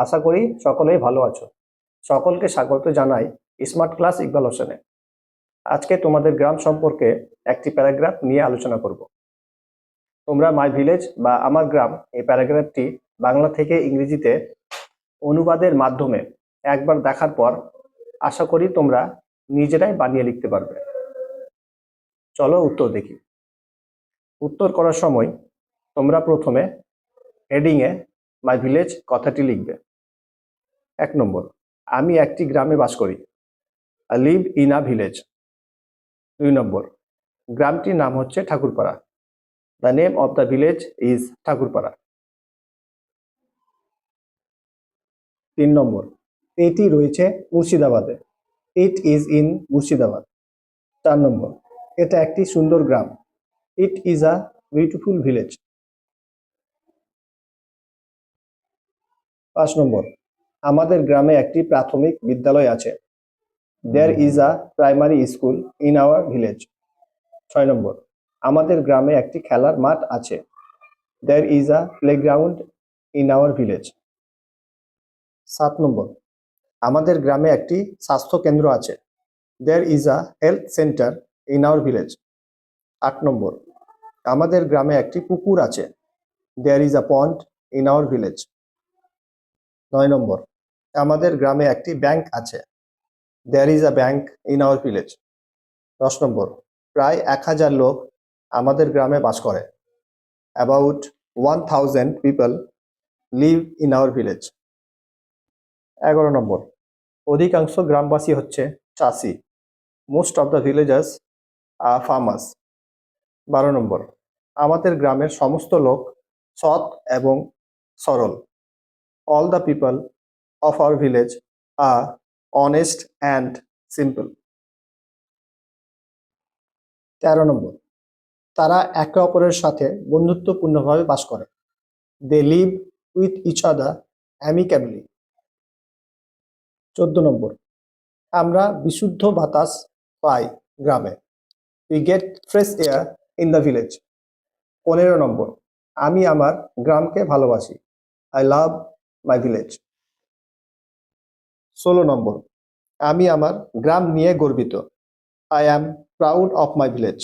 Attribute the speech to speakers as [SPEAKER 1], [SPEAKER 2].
[SPEAKER 1] আশা করি সকলেই ভালো আছো। সকলকে স্বাগত জানাই স্মার্ট ক্লাস ইকবাল হোসেনে। আজকে তোমাদের গ্রাম সম্পর্কে একটি প্যারাগ্রাফ নিয়ে আলোচনা করব। তোমরা মাই ভিলেজ বা আমার গ্রাম এই প্যারাগ্রাফটি বাংলা থেকে ইংরেজিতে অনুবাদের মাধ্যমে একবার দেখার পর আশা করি তোমরা নিজেরাই বানিয়ে লিখতে পারবে। চলো উত্তর দেখি। উত্তর করার সময় তোমরা প্রথমে হেডিংয়ে মাই ভিলেজ কথাটি লিখবে। 1 নম্বর, আমি একটি গ্রামে বাস করি। I live in a village. 2 number, গ্রামটির নাম হচ্ছে Thakurpara. The name of the village is Thakurpara. 3 number, এটি রয়েছে মুর্শিদাবাদে। It is in Murshidabad. 4 number, এটা একটি সুন্দর গ্রাম। It is a beautiful village. 5 number, আমাদের গ্রামে একটি প্রাথমিক বিদ্যালয় আছে। There is a primary school in our village. 6 number, আমাদের গ্রামে একটি খেলার মাঠ আছে। There is a playground in our village. 7 number, আমাদের গ্রামে একটি স্বাস্থ্য কেন্দ্র আছে। There is a health centre in our village. 8 number, আমাদের গ্রামে একটি পুকুর আছে। There is a pond in our village. 9 number, আমাদের গ্রামে একটি ব্যাংক আছে। There is a bank in our village. 10 number, প্রায় 1000 লোক আমাদের গ্রামে বাস করে। About 1000 people live in our village. 11 number, অধিকাংশ গ্রামবাসী হচ্ছে চাষি। Most of the villagers are farmers. 12 নম্বর, আমাদের গ্রামের সমস্ত লোক সৎ এবং সরল। All the people of our village R honest and simple. 13 নম্বর, তারা একে অপরের সাথে বন্ধুত্বপূর্ণভাবে বাস করে। They live with each other অ্যামিক্যাবলি। 14 নম্বর, আমরা বিশুদ্ধ বাতাস পাই গ্রামে। We get fresh air in the village. 15 নম্বর, আমি আমার গ্রামকে ভালোবাসি। I love my village. 16 নম্বর, আমি আমার গ্রাম নিয়ে গর্বিত। I am proud of my village.